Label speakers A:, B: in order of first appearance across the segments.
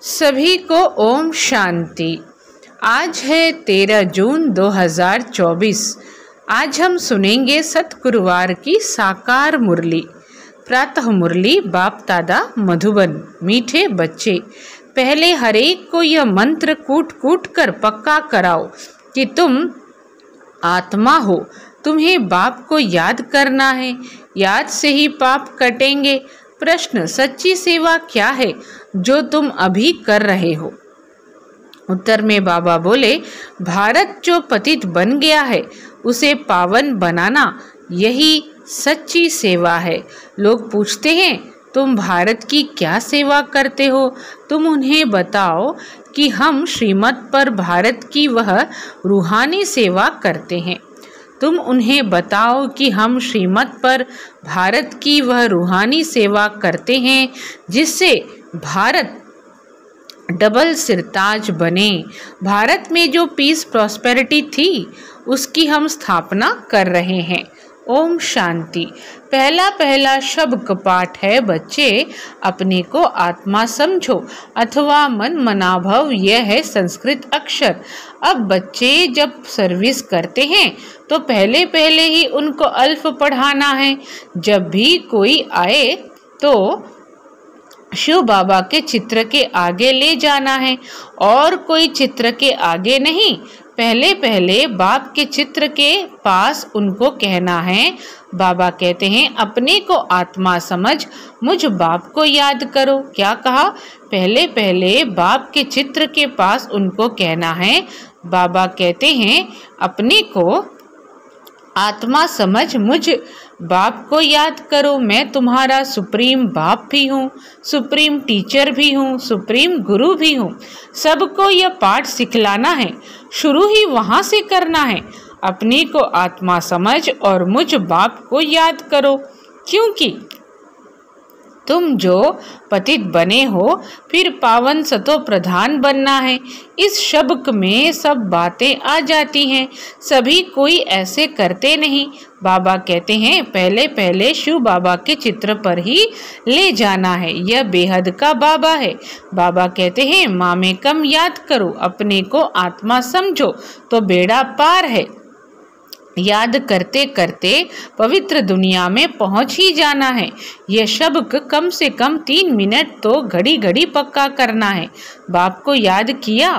A: सभी को ओम शांति। आज है 13 जून 2024। आज हम सुनेंगे सतगुरुवार की साकार मुरली। प्रातः मुरली बाप दादा मधुबन। मीठे बच्चे, पहले हरेक को यह मंत्र कूट कूट कर पक्का कराओ कि तुम आत्मा हो। तुम्हें बाप को याद करना है, याद से ही पाप कटेंगे। प्रश्न, सच्ची सेवा क्या है जो तुम अभी कर रहे हो? उत्तर में बाबा बोले, भारत जो पतित बन गया है उसे पावन बनाना, यही सच्ची सेवा है। लोग पूछते हैं, तुम भारत की क्या सेवा करते हो? तुम उन्हें बताओ कि हम श्रीमत पर भारत की वह रूहानी सेवा करते हैं। तुम उन्हें बताओ कि हम श्रीमत पर भारत की वह रूहानी सेवा करते हैं जिससे भारत डबल सिरताज बने। भारत में जो पीस प्रॉस्पेरिटी थी उसकी हम स्थापना कर रहे हैं। ओम शांति। पहला शब्द पाठ है, बच्चे अपने को आत्मा समझो अथवा मन मनाभव, यह है संस्कृत अक्षर। अब बच्चे जब सर्विस करते हैं तो पहले ही उनको अल्फ पढ़ाना है। जब भी कोई आए तो शिव बाबा के चित्र के आगे ले जाना है और कोई चित्र के आगे नहीं। पहले बाप के चित्र के पास उनको कहना है। बाबा कहते हैं, अपने को आत्मा समझ मुझ बाप को याद करो। क्या कहा? पहले बाप के चित्र के पास उनको कहना है। बाबा कहते हैं, अपने को आत्मा समझ मुझ बाप को याद करो। मैं तुम्हारा सुप्रीम बाप भी हूँ, सुप्रीम टीचर भी हूँ, सुप्रीम गुरु भी हूँ। सबको यह पाठ सिखलाना है, शुरू ही वहाँ से करना है। अपने को आत्मा समझ और मुझ बाप को याद करो, क्योंकि तुम जो पतित बने हो फिर पावन सतो प्रधान बनना है। इस शब्द में सब बातें आ जाती हैं, सभी कोई ऐसे करते नहीं। बाबा कहते हैं, पहले शिव बाबा के चित्र पर ही ले जाना है। यह बेहद का बाबा है। बाबा कहते हैं, माँ में कम याद करो, अपने को आत्मा समझो तो बेड़ा पार है। याद करते करते पवित्र दुनिया में पहुंच ही जाना है। यह शब्द कम से कम 3 मिनट तो घड़ी पक्का करना है। बाप को याद किया,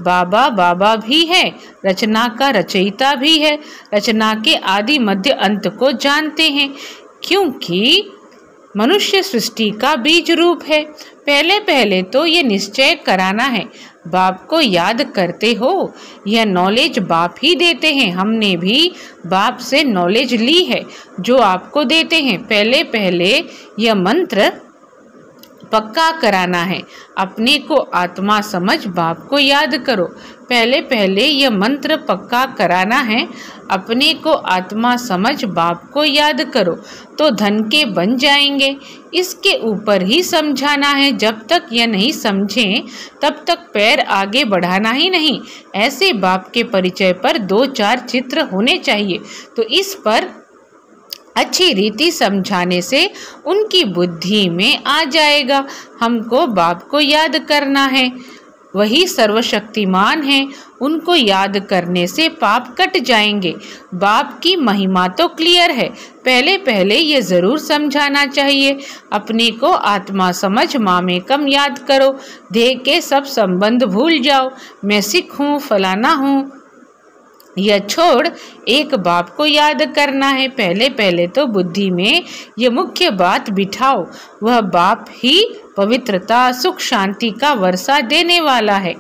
A: बाबा भी है, रचना का रचयिता भी है, रचना के आदि मध्य अंत को जानते हैं, क्योंकि मनुष्य सृष्टि का बीज रूप है। पहले तो ये निश्चय कराना है, बाप को याद करते हो। यह नॉलेज बाप ही देते हैं। हमने भी बाप से नॉलेज ली है जो आपको देते हैं। पहले यह मंत्र पक्का कराना है। अपने को आत्मा समझ बाप को याद करो। पहले यह मंत्र पक्का कराना है। अपने को आत्मा समझ बाप को याद करो तो धन के बन जाएंगे। इसके ऊपर ही समझाना है। जब तक यह नहीं समझें तब तक पैर आगे बढ़ाना ही नहीं। ऐसे बाप के परिचय पर 2-4 चित्र होने चाहिए, तो इस पर अच्छी रीति समझाने से उनकी बुद्धि में आ जाएगा। हमको बाप को याद करना है, वही सर्वशक्तिमान है। उनको याद करने से पाप कट जाएंगे। बाप की महिमा तो क्लियर है। पहले ये ज़रूर समझाना चाहिए। अपने को आत्मा समझ माँ में कम याद करो। देह के सब संबंध भूल जाओ। मैं सिख हूँ, फलाना हूँ, यह छोड़ एक बाप को याद करना है। पहले तो बुद्धि में ये मुख्य बात बिठाओ। वह बाप ही पवित्रता, सुख, शांति का वर्षा देने वाला है।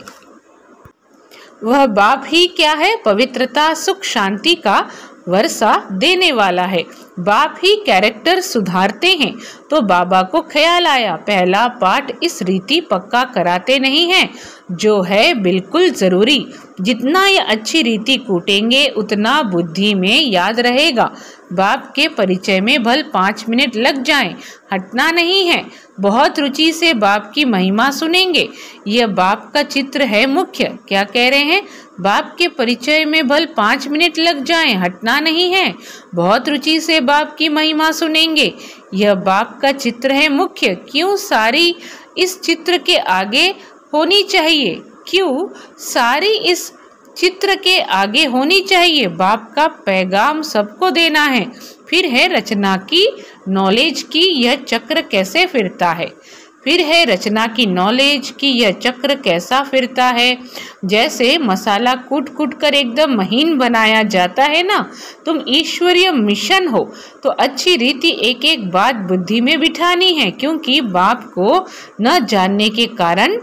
A: वह बाप ही क्या है? पवित्रता, सुख, शांति का वर्षा देने वाला है। बाप ही कैरेक्टर सुधारते हैं। तो बाबा को ख्याल आया, पहला पाठ इस रीति पक्का कराते नहीं हैं, जो है बिल्कुल ज़रूरी। जितना ये अच्छी रीति कूटेंगे उतना बुद्धि में याद रहेगा। बाप के परिचय में भल 5 मिनट लग जाएं, हटना नहीं है। बहुत रुचि से बाप की महिमा सुनेंगे। यह बाप का चित्र है मुख्य। क्या कह रहे हैं? बाप के परिचय में भल 5 मिनट लग जाएं, हटना नहीं है। बहुत रुचि से बाप की महिमा सुनेंगे। यह बाप का चित्र है मुख्य। क्यों सारी इस चित्र के आगे होनी चाहिए। क्यों? सारी इस चित्र के आगे होनी चाहिए। बाप का पैगाम सबको देना है। फिर है रचना की, नॉलेज की, यह चक्र कैसे फिरता है। फिर है रचना की नॉलेज की यह चक्र कैसा फिरता है। जैसे मसाला कूट कूट कर एकदम महीन बनाया जाता है ना, तुम ईश्वरीय मिशन हो तो अच्छी रीति एक एक बात बुद्धि में बिठानी है, क्योंकि बाप को न जानने के कारण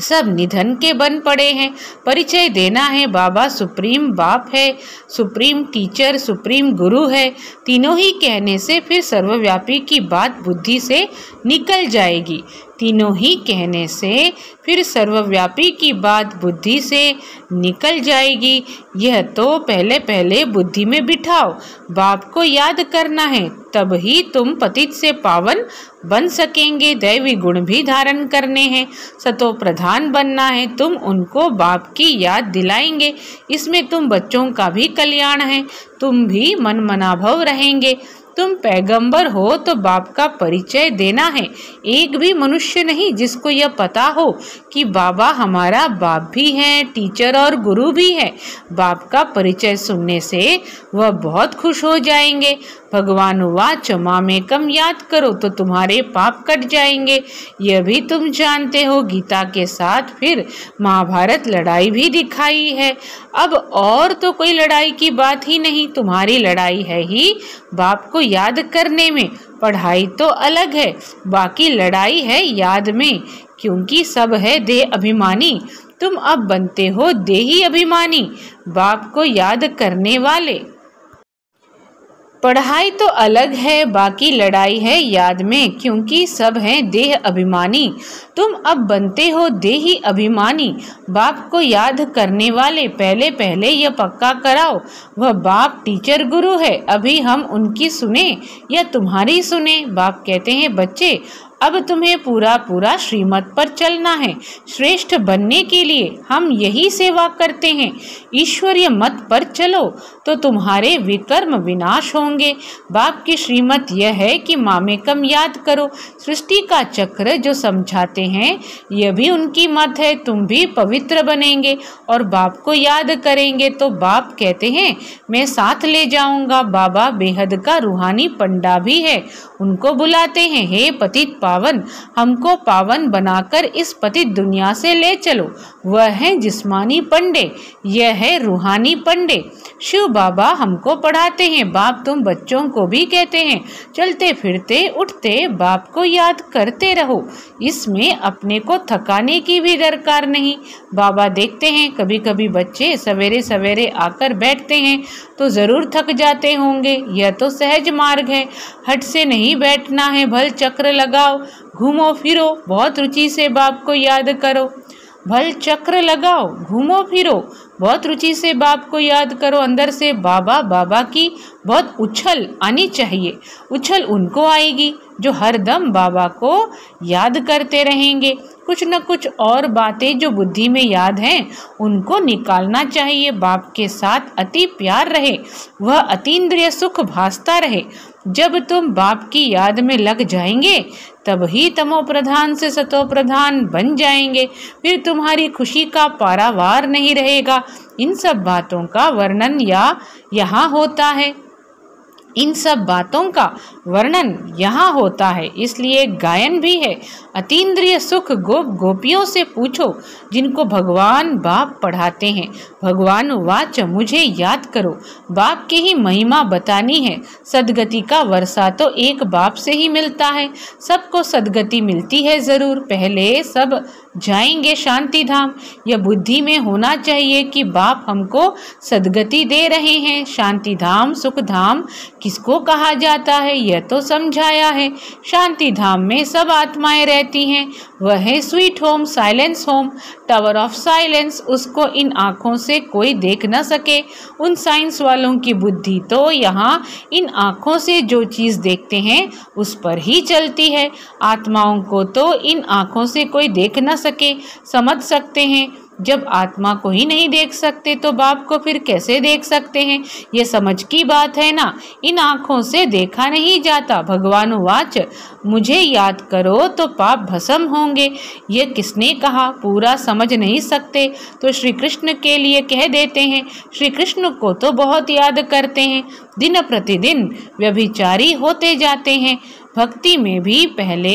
A: सब निधन के बन पड़े हैं। परिचय देना है, बाबा सुप्रीम बाप है, सुप्रीम टीचर, सुप्रीम गुरु है। तीनों ही कहने से फिर सर्वव्यापी की बात बुद्धि से निकल जाएगी। तीनों ही कहने से फिर सर्वव्यापी की बात बुद्धि से निकल जाएगी। यह तो पहले पहले बुद्धि में बिठाओ। बाप को याद करना है, तब ही तुम पतित से पावन बन सकेंगे। दैवी गुण भी धारण करने हैं, सतो प्रधान बनना है। तुम उनको बाप की याद दिलाएंगे, इसमें तुम बच्चों का भी कल्याण है। तुम भी मन मनाभव रहेंगे। तुम पैगंबर हो तो बाप का परिचय देना है। एक भी मनुष्य नहीं जिसको यह पता हो कि बाबा हमारा बाप भी है, टीचर और गुरु भी है। बाप का परिचय सुनने से वह बहुत खुश हो जाएंगे। भगवान वाच मामेकम याद करो तो तुम्हारे पाप कट जाएंगे। यह भी तुम जानते हो। गीता के साथ फिर महाभारत लड़ाई भी दिखाई है। अब और तो कोई लड़ाई की बात ही नहीं, तुम्हारी लड़ाई है ही बाप को याद करने में। पढ़ाई तो अलग है, बाकी लड़ाई है याद में, क्योंकि सब है देह अभिमानी। तुम अब बनते हो देही अभिमानी, बाप को याद करने वाले। पढ़ाई तो अलग है, बाकी लड़ाई है याद में, क्योंकि सब हैं देह अभिमानी। तुम अब बनते हो देही अभिमानी, बाप को याद करने वाले। पहले पहले यह पक्का कराओ, वह बाप टीचर गुरु है, अभी हम उनकी सुने या तुम्हारी सुने। बाप कहते हैं बच्चे अब तुम्हें पूरा पूरा श्रीमत पर चलना है। श्रेष्ठ बनने के लिए हम यही सेवा करते हैं। ईश्वरीय मत पर चलो तो तुम्हारे विकर्म विनाश होंगे। बाप की श्रीमत यह है कि मामेकम याद करो। सृष्टि का चक्र जो समझाते हैं यह भी उनकी मत है। तुम भी पवित्र बनेंगे और बाप को याद करेंगे तो बाप कहते हैं मैं साथ ले जाऊंगा। बाबा बेहद का रूहानी पंडा भी है, उनको बुलाते हैं हे पतित पावन, हमको पावन बनाकर इस पतित दुनिया से ले चलो। वह है जिस्मानी पंडे, यह है रूहानी पंडे। शिव बाबा हमको पढ़ाते हैं। बाप तुम बच्चों को भी कहते हैं चलते फिरते उठते बाप को याद करते रहो। इसमें अपने को थकाने की भी दरकार नहीं। बाबा देखते हैं कभी कभी बच्चे सवेरे सवेरे आकर बैठते हैं तो ज़रूर थक जाते होंगे। यह तो सहज मार्ग है, हट से नहीं बैठना है। भल चक्र लगाओ, घूमो फिरो, बहुत रुचि से बाप को याद करो। भल चक्र लगाओ, घूमो फिरो, बहुत रुचि से बाप को याद करो। अंदर से बाबा बाबा की बहुत उछल आनी चाहिए। उछल उनको आएगी जो हरदम बाबा को याद करते रहेंगे। कुछ न कुछ और बातें जो बुद्धि में याद हैं उनको निकालना चाहिए। बाप के साथ अति प्यार रहे, वह अतीन्द्रिय सुख भासता रहे। जब तुम बाप की याद में लग जाएंगे तब ही तमो प्रधान से सतो प्रधान बन जाएंगे। फिर तुम्हारी खुशी का पारावार नहीं रहेगा। इन सब बातों का वर्णन यहाँ होता है। इन सब बातों का वर्णन यहाँ होता है, इसलिए गायन भी है। अतीन्द्रिय सुख गोप गोपियों से पूछो जिनको भगवान बाप पढ़ाते हैं। भगवान वाच मुझे याद करो, बाप की ही महिमा बतानी है। सदगति का वर्षा तो एक बाप से ही मिलता है। सबको सदगति मिलती है ज़रूर, पहले सब जाएंगे शांति धाम। यह बुद्धि में होना चाहिए कि बाप हमको सदगति दे रहे हैं। शांति धाम सुख धाम किसको कहा जाता है यह तो समझाया है। शांति धाम में सब आत्माएं रहती हैं, वह है sweet home, silence home, tower of silence. उसको इन आँखों से कोई देख न सके। उन साइंस वालों की बुद्धि तो यहाँ इन आँखों से जो चीज़ देखते हैं उस पर ही चलती है। आत्माओं को तो इन आँखों से कोई देख न सके, समझ सकते हैं। जब आत्मा को ही नहीं देख सकते तो बाप को फिर कैसे देख सकते हैं? ये समझ की बात है ना। इन आँखों से देखा नहीं जाता। भगवान वाच, मुझे याद करो तो पाप भस्म होंगे। ये किसने कहा? पूरा समझ नहीं सकते तो श्री कृष्ण के लिए कह देते हैं। श्री कृष्ण को तो बहुत याद करते हैं, दिन प्रतिदिन व्यभिचारी होते जाते हैं। भक्ति में भी पहले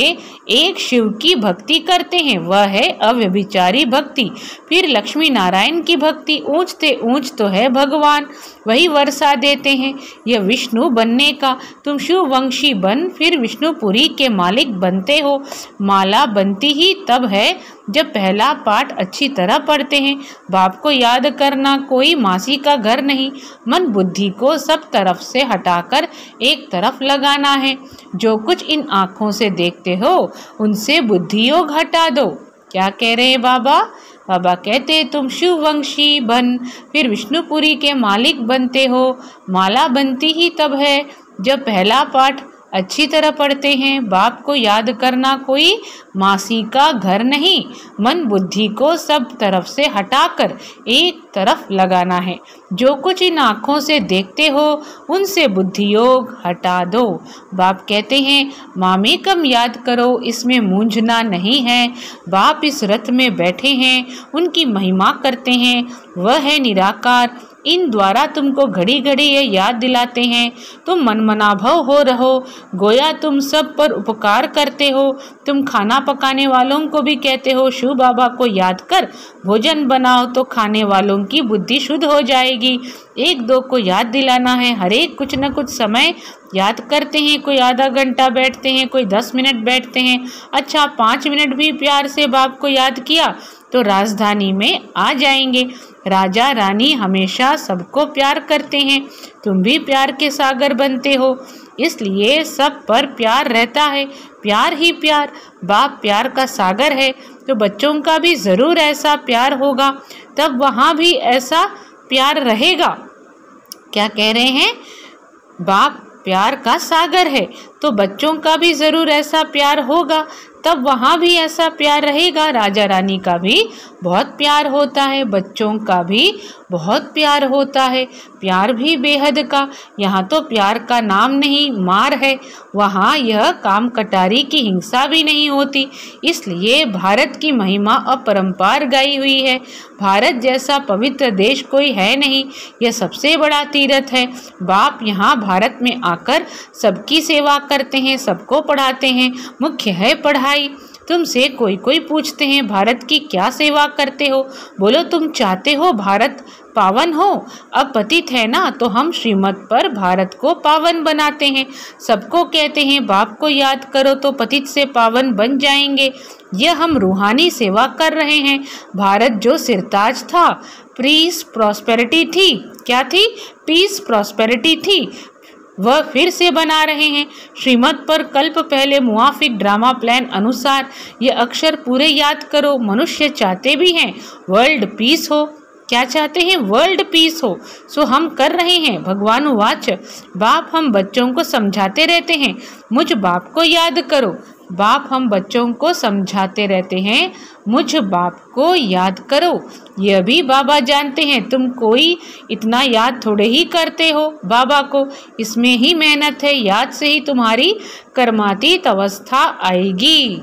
A: एक शिव की भक्ति करते हैं, वह है अव्यभिचारी भक्ति। फिर लक्ष्मी नारायण की भक्ति, ऊंचते ऊंच तो है भगवान, वही वर्षा देते हैं। यह विष्णु बनने का, तुम शिव वंशी बन फिर विष्णुपुरी के मालिक बनते हो। माला बनती ही तब है जब पहला पाठ अच्छी तरह पढ़ते हैं। बाप को याद करना कोई मासी का घर नहीं, मन बुद्धि को सब तरफ से हटाकर एक तरफ लगाना है। जो कुछ इन आँखों से देखते हो उनसे बुद्धि योग हटा दो। क्या कह रहे हैं बाबा? बाबा कहते तुम शिव वंशी बन फिर विष्णुपुरी के मालिक बनते हो। माला बनती ही तब है जब पहला पाठ अच्छी तरह पढ़ते हैं। बाप को याद करना कोई मासी का घर नहीं, मन बुद्धि को सब तरफ से हटाकर एक तरफ लगाना है। जो कुछ इन आँखों से देखते हो उनसे बुद्धि योग हटा दो। बाप कहते हैं मामेकम याद करो, इसमें मूंझना नहीं है। बाप इस रथ में बैठे हैं, उनकी महिमा करते हैं, वह है निराकार। इन द्वारा तुमको घड़ी घड़ी ये याद दिलाते हैं। तुम मनमनाभव हो रहो, गोया तुम सब पर उपकार करते हो। तुम खाना पकाने वालों को भी कहते हो शिव बाबा को याद कर भोजन बनाओ, तो खाने वालों की बुद्धि शुद्ध हो जाएगी। एक दो को याद दिलाना है, हर एक कुछ न कुछ समय याद करते हैं। कोई आधा घंटा बैठते हैं, कोई 10 मिनट बैठते हैं। अच्छा 5 मिनट भी प्यार से बाप को याद किया तो राजधानी में आ जाएंगे। राजा रानी हमेशा सबको प्यार करते हैं, तुम भी प्यार के सागर बनते हो, इसलिए सब पर प्यार रहता है। प्यार ही प्यार, बाप प्यार का सागर है, तो बच्चों का भी ज़रूर ऐसा प्यार होगा, तब वहाँ भी ऐसा प्यार रहेगा। क्या कह रहे हैं? बाप प्यार का सागर है, तो बच्चों का भी ज़रूर ऐसा प्यार होगा, तब वहाँ भी ऐसा प्यार रहेगा। राजा रानी का भी बहुत प्यार होता है, बच्चों का भी बहुत प्यार होता है, प्यार भी बेहद का। यहाँ तो प्यार का नाम नहीं, मार है। वहाँ यह काम कटारी की हिंसा भी नहीं होती। इसलिए भारत की महिमा अपरंपार गाई हुई है। भारत जैसा पवित्र देश कोई है नहीं, यह सबसे बड़ा तीर्थ है। बाप यहाँ भारत में आकर सबकी सेवा करते हैं, सबको पढ़ाते हैं, मुख्य है पढ़ाई। तुमसे कोई कोई पूछते हैं भारत की क्या सेवा करते हो? बोलो तुम चाहते हो भारत पावन हो। अब पतित है ना, तो हम श्रीमत पर भारत को पावन बनाते हैं। सबको कहते हैं बाप को याद करो तो पतित से पावन बन जाएंगे। यह हम रूहानी सेवा कर रहे हैं। भारत जो सिरताज था, पीस प्रॉस्पेरिटी थी, क्या थी? पीस प्रॉस्पेरिटी थी, वह फिर से बना रहे हैं। श्रीमत पर कल्प पहले मुआफिक ड्रामा प्लान अनुसार ये अक्षर पूरे याद करो। मनुष्य चाहते भी हैं वर्ल्ड पीस हो। क्या चाहते हैं? वर्ल्ड पीस हो। सो हम कर रहे हैं। भगवान वाच, बाप हम बच्चों को समझाते रहते हैं, मुझ बाप को याद करो। बाप हम बच्चों को समझाते रहते हैं, मुझ बाप को याद करो। यह भी बाबा जानते हैं, तुम कोई इतना याद थोड़े ही करते हो बाबा को, इसमें ही मेहनत है। याद से ही तुम्हारी कर्मातीत अवस्था आएगी।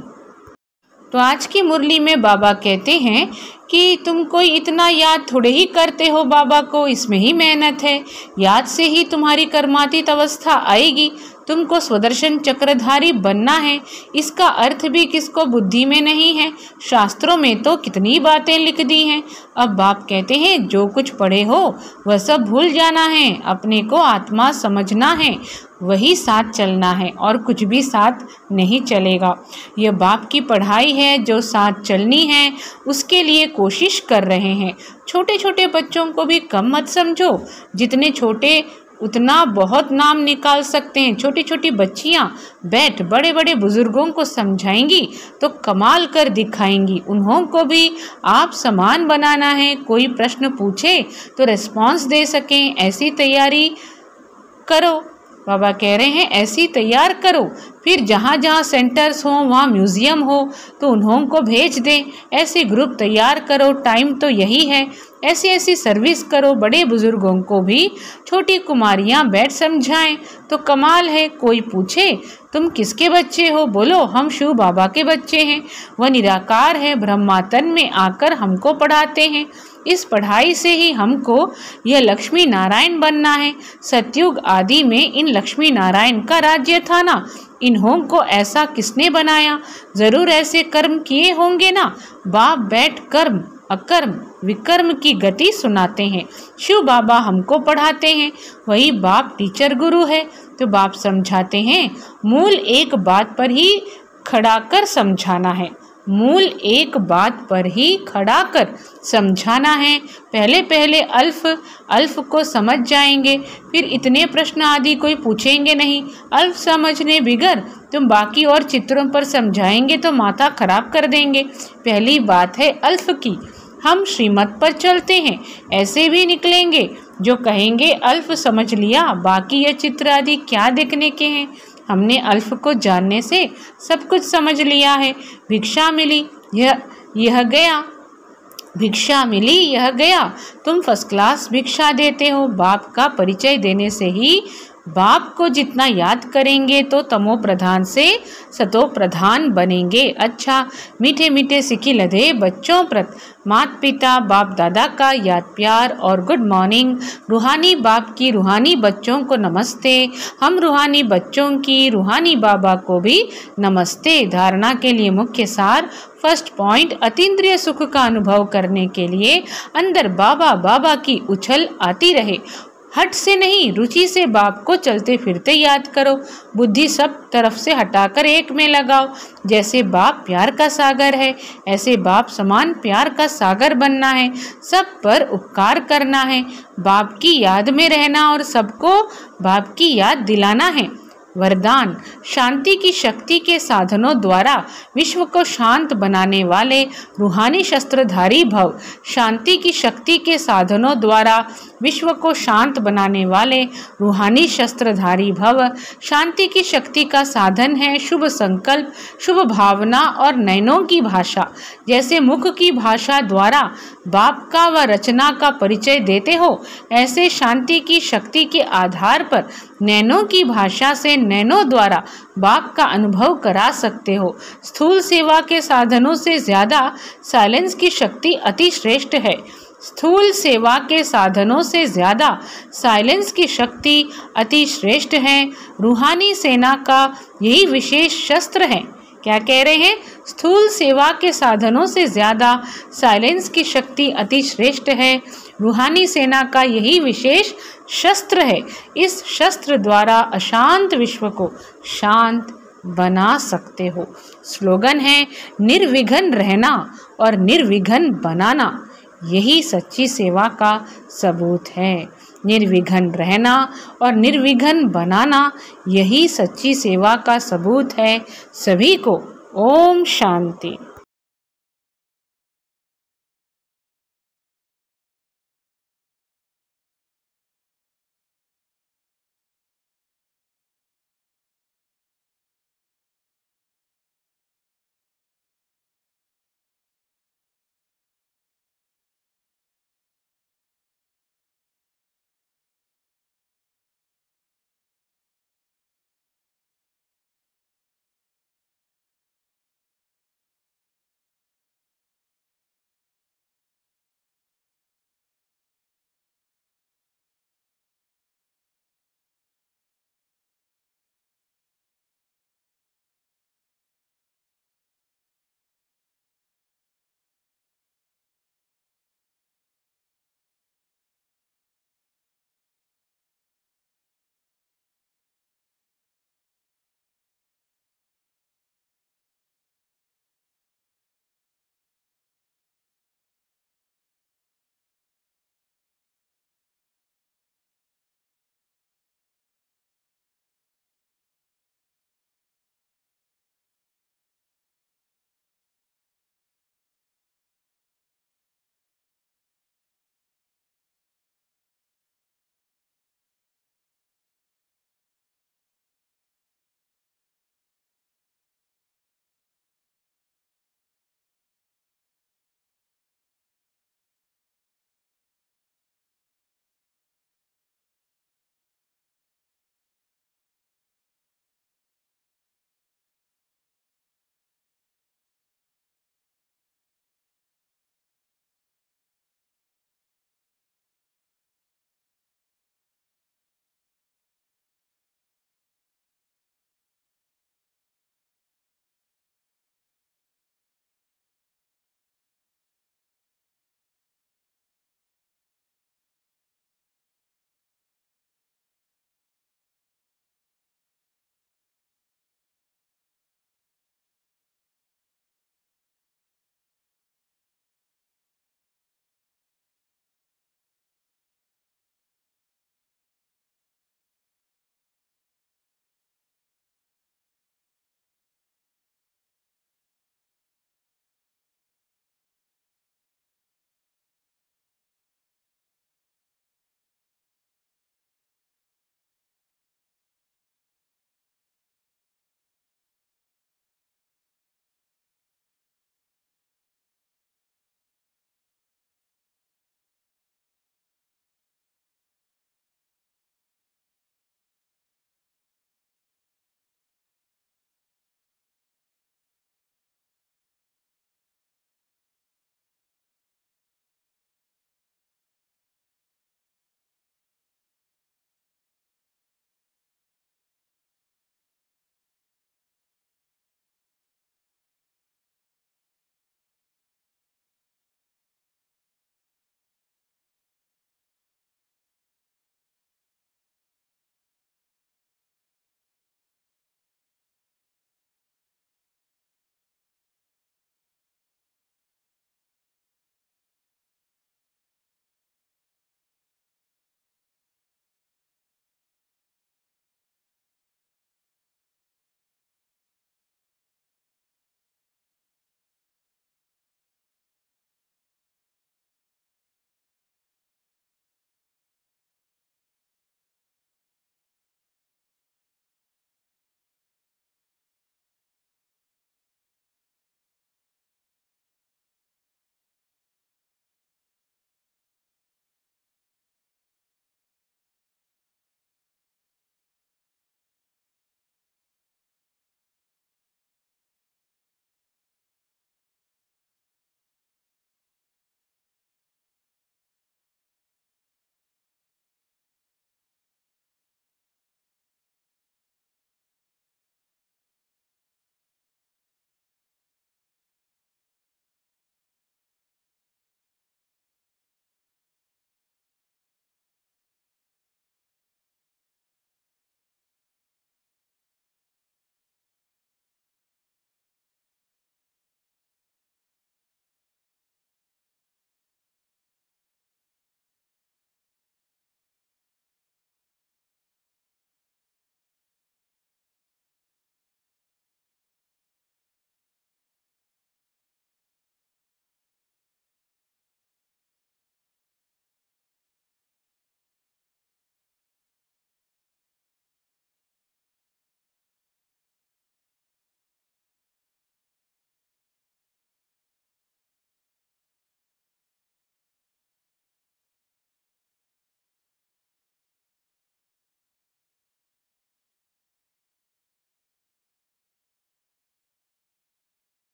A: तो आज की मुरली में बाबा कहते हैं कि तुम कोई इतना याद थोड़े ही करते हो बाबा को, इसमें ही मेहनत है। याद से ही तुम्हारी कर्मातीत अवस्था आएगी। तुमको स्वदर्शन चक्रधारी बनना है। इसका अर्थ भी किसको बुद्धि में नहीं है, शास्त्रों में तो कितनी बातें लिख दी हैं। अब बाप कहते हैं जो कुछ पढ़े हो वह सब भूल जाना है, अपने को आत्मा समझना है, वही साथ चलना है और कुछ भी साथ नहीं चलेगा। यह बाप की पढ़ाई है जो साथ चलनी है, उसके लिए कोशिश कर रहे हैं। छोटे छोटे बच्चों को भी कम मत समझो, जितने छोटे उतना बहुत नाम निकाल सकते हैं। छोटी छोटी बच्चियां बैठ बड़े बड़े बुजुर्गों को समझाएंगी तो कमाल कर दिखाएंगी। उन्हों को भी आप समान बनाना है। कोई प्रश्न पूछे तो रिस्पॉन्स दे सकें, ऐसी तैयारी करो। बाबा कह रहे हैं ऐसी तैयार करो, फिर जहाँ जहाँ सेंटर्स हों वहाँ म्यूज़ियम हो तो उन्हों को भेज दें। ऐसे ग्रुप तैयार करो, टाइम तो यही है। ऐसी ऐसी सर्विस करो, बड़े बुजुर्गों को भी छोटी कुमारियाँ बैठ समझाएं तो कमाल है। कोई पूछे तुम किसके बच्चे हो, बोलो हम शिव बाबा के बच्चे हैं। वह निराकार है, ब्रह्मातन में आकर हमको पढ़ाते हैं। इस पढ़ाई से ही हमको यह लक्ष्मी नारायण बनना है। सतयुग आदि में इन लक्ष्मी नारायण का राज्य था ना, इन्हों को ऐसा किसने बनाया? जरूर ऐसे कर्म किए होंगे ना। बाप बैठ कर्म अकर्म विकर्म की गति सुनाते हैं। शिव बाबा हमको पढ़ाते हैं, वही बाप टीचर गुरु है। तो बाप समझाते हैं मूल एक बात पर ही खड़ा कर समझाना है। मूल एक बात पर ही खड़ा कर समझाना है। पहले पहले अल्फ को समझ जाएंगे, फिर इतने प्रश्न आदि कोई पूछेंगे नहीं। अल्फ समझने बिगर तुम बाकी और चित्रों पर समझाएंगे तो माथा खराब कर देंगे। पहली बात है अल्फ की। हम श्रीमत पर चलते हैं, ऐसे भी निकलेंगे जो कहेंगे अल्फ समझ लिया, बाकी ये चित्र आदि क्या देखने के हैं। हमने अल्फ को जानने से सब कुछ समझ लिया है। भिक्षा मिली यह गया, भिक्षा मिली यह गया। तुम फर्स्ट क्लास भिक्षा देते हो। बाप का परिचय देने से ही बाप को जितना याद करेंगे तो तमो प्रधान से सतो प्रधान बनेंगे। अच्छा, मीठे मीठे सिक्की लदे बच्चों प्रति माता पिता बाप दादा का याद प्यार और गुड मॉर्निंग। रूहानी बाप की रूहानी बच्चों को नमस्ते। हम रूहानी बच्चों की रूहानी बाबा को भी नमस्ते। धारणा के लिए मुख्य सार फर्स्ट पॉइंट, अतीन्द्रिय सुख का अनुभव करने के लिए अंदर बाबा बाबा की उछल आती रहे। हट से नहीं, रुचि से बाप को चलते फिरते याद करो। बुद्धि सब तरफ से हटाकर एक में लगाओ। जैसे बाप प्यार का सागर है, ऐसे बाप समान प्यार का सागर बनना है। सब पर उपकार करना है, बाप की याद में रहना और सबको बाप की याद दिलाना है। वरदान, शांति की शक्ति के साधनों द्वारा विश्व को शांत बनाने वाले रूहानी शस्त्रधारी भव। शांति की शक्ति के साधनों द्वारा विश्व को शांत बनाने वाले रूहानी शस्त्रधारी भव। शांति की शक्ति का साधन है शुभ संकल्प, शुभ भावना और नयनों की भाषा। जैसे मुख की भाषा द्वारा बाप का व रचना का परिचय देते हो, ऐसे शांति की शक्ति के आधार पर नैनों की भाषा से नैनों द्वारा बाप का अनुभव करा सकते हो। स्थूल सेवा के साधनों से ज्यादा साइलेंस की शक्ति अति श्रेष्ठ है। स्थूल सेवा के साधनों से ज्यादा साइलेंस की शक्ति अति श्रेष्ठ है। रूहानी सेना का यही विशेष शस्त्र है। क्या कह रहे हैं? स्थूल सेवा के साधनों से ज्यादा साइलेंस की शक्ति अति श्रेष्ठ है। रूहानी सेना का यही विशेष शस्त्र है। इस शस्त्र द्वारा अशांत विश्व को शांत बना सकते हो। स्लोगन है निर्विघ्न रहना और निर्विघ्न बनाना। यही सच्ची सेवा का सबूत है। निर्विघ्न रहना और निर्विघ्न बनाना, यही सच्ची सेवा का सबूत है। सभी को ओम शांति।